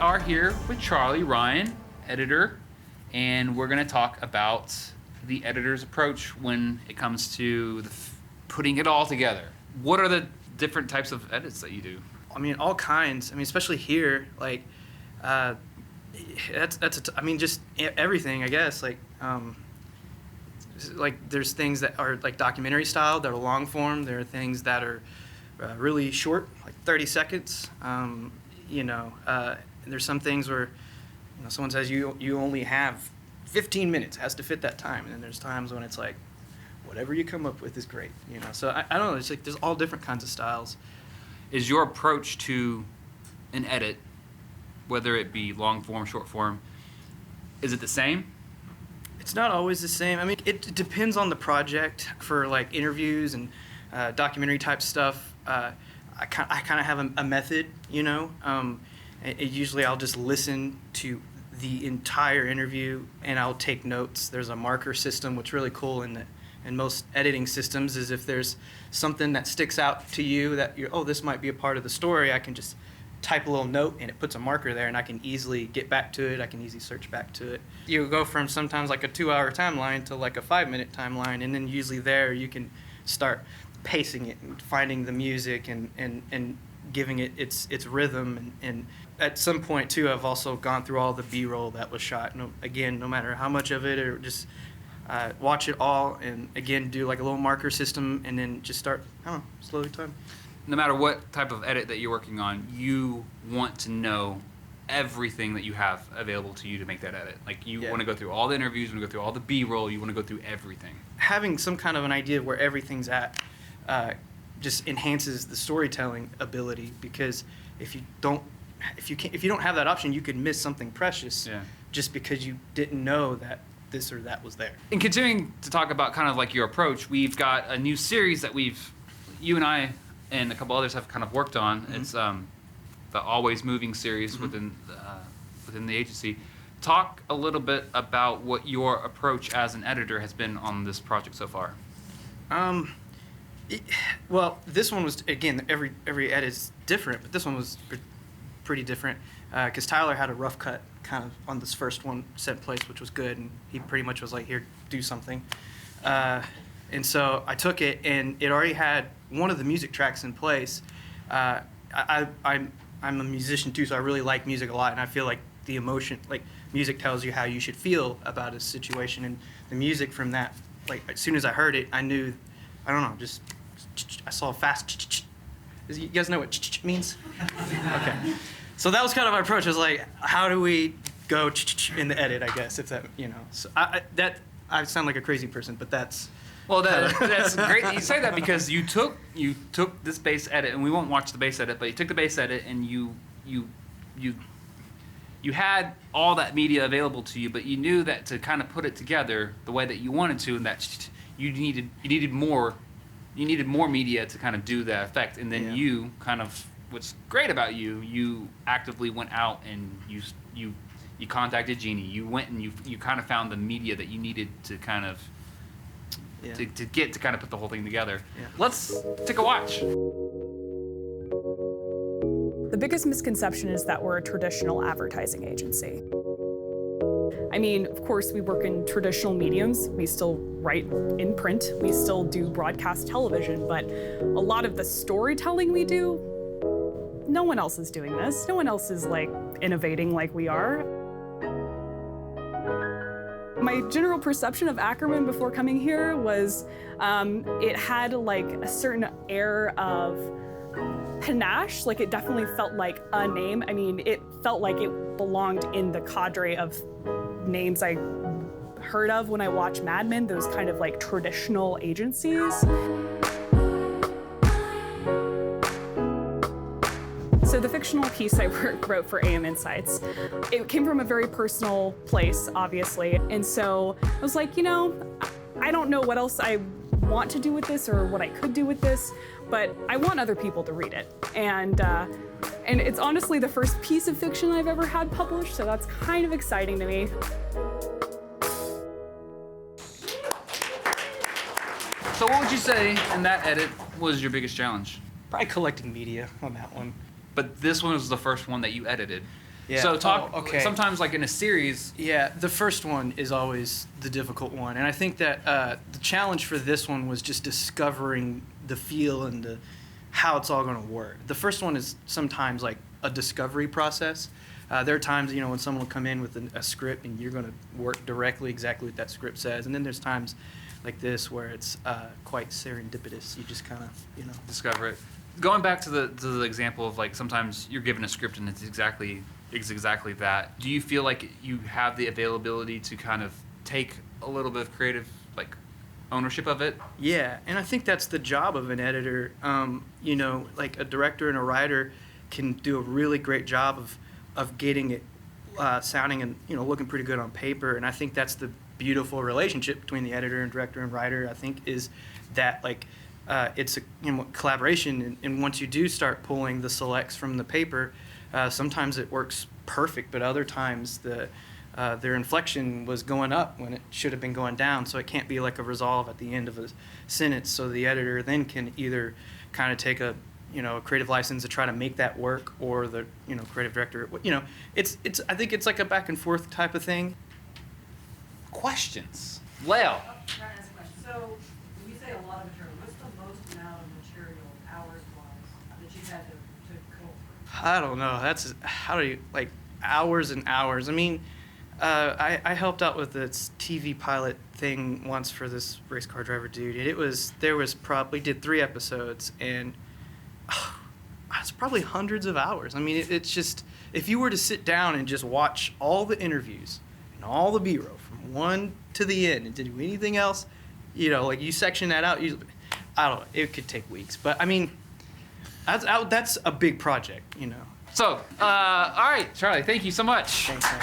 are here with Charlie Ryan, editor, and we're going to talk about the editor's approach when it comes to putting it all together. What are the different types of edits that you do? I mean, all kinds. I mean, especially here, like, just everything, I guess. Like there's things that are like documentary style, that are long form. There are things that are really short, like 30 seconds. There's some things where someone says you only have 15 minutes, has to fit that time. And then there's times when it's like, whatever you come up with is great. So I don't know. It's like there's all different kinds of styles. Is your approach to an edit, whether it be long form, short form, is it the same? It's not always the same. I mean, it depends on the project. For like interviews and documentary type stuff, I kind of have a method, usually I'll just listen to the entire interview and I'll take notes. There's a marker system, which is really cool in most editing systems, is if there's something that sticks out to you that this might be a part of the story, I can just type a little note and it puts a marker there and I can easily get back to it. I can easily search back to it. You go from sometimes like a 2-hour timeline to like a 5-minute timeline, and then usually there you can start pacing it and finding the music and giving it its rhythm. And at some point too, I've also gone through all the B-roll that was shot. No matter how much of it, or just watch it all and again do like a little marker system and then just start slowly time. No matter what type of edit that you're working on, you want to know everything that you have available to you to make that edit. Like you want to go through all the interviews, you want to go through all the B-roll, you want to go through everything. Having some kind of an idea of where everything's at just enhances the storytelling ability, because if you don't have that option, you could miss something precious just because you didn't know that this or that was there. And continuing to talk about kind of like your approach, we've got a new series that you and I and a couple others have kind of worked on. Mm-hmm. It's the Always Moving series within the agency. Talk a little bit about what your approach as an editor has been on this project so far. Well, this one was, again, every edit is different, but this one was pretty different because Tyler had a rough cut kind of on this first one set place, which was good, and he pretty much was like, here, do something. And so I took it, and it already had one of the music tracks in place. I'm a musician too, so I really like music a lot, and I feel like the emotion, like music tells you how you should feel about a situation, and the music from that, like as soon as I heard it, I knew, I don't know, just I saw a fast. You guys know what means? Okay. So that was kind of my approach. I was like, how do we go in the edit, I guess, if that, So I sound like a crazy person, but that's. Well, that's great. You say that because you took this base edit, and we won't watch the base edit, but you took the base edit and you had all that media available to you, but you knew that to kind of put it together the way that you wanted to, and that you needed more media to kind of do that effect. And then you kind of, what's great about you actively went out and you contacted Jeannie. You went and you kind of found the media that you needed to kind of. Yeah. To get to kind of put the whole thing together. Yeah. Let's take a watch. The biggest misconception is that we're a traditional advertising agency. I mean, of course, we work in traditional mediums. We still write in print. We still do broadcast television, but a lot of the storytelling we do, no one else is doing this. No one else is like innovating like we are. My general perception of Ackerman before coming here was it had like a certain air of panache, like it definitely felt like a name. I mean, it felt like it belonged in the cadre of names I heard of when I watched Mad Men, those kind of like traditional agencies. So the fictional piece I wrote for AM Insights, it came from a very personal place, obviously. And so I was like, I don't know what else I want to do with this or what I could do with this, but I want other people to read it. And it's honestly the first piece of fiction I've ever had published, so that's kind of exciting to me. So what would you say in that edit was your biggest challenge? Probably collecting media on that one. But this one was the first one that you edited. Yeah. So talk. Oh, okay. Sometimes, like in a series. Yeah, the first one is always the difficult one, and I think that the challenge for this one was just discovering the feel and how it's all going to work. The first one is sometimes like a discovery process. There are times, when someone will come in with a script and you're going to work directly exactly what that script says, and then there's times like this where it's quite serendipitous. You just kind of, Discover it. Going back to the example of like sometimes you're given a script and it's exactly that. Do you feel like you have the availability to kind of take a little bit of creative like ownership of it? Yeah, and I think that's the job of an editor. Like a director and a writer can do a really great job of getting it sounding and looking pretty good on paper, and I think that's the beautiful relationship between the editor and director and writer. I think is that like it's a collaboration, and once you do start pulling the selects from the paper, sometimes it works perfect, but other times their inflection was going up when it should have been going down, so it can't be like a resolve at the end of a sentence. So the editor then can either kind of take a creative license to try to make that work, or the creative director. It's I think it's like a back and forth type of thing. Questions. Leo. Oh, can I ask a question? So, when you say a lot of material, what's the most amount of material, hours-wise, that you've had to go through? I don't know. That's how do you like hours and hours. I mean, I helped out with this TV pilot thing once for this race car driver dude. We did 3 episodes, and it's probably hundreds of hours. I mean, it's just, if you were to sit down and just watch all the interviews and all the B-roll from one to the end and to do anything else, like you section that out, I don't know, it could take weeks. But I mean, that's a big project, So, all right, Charlie, thank you so much. Thanks, man.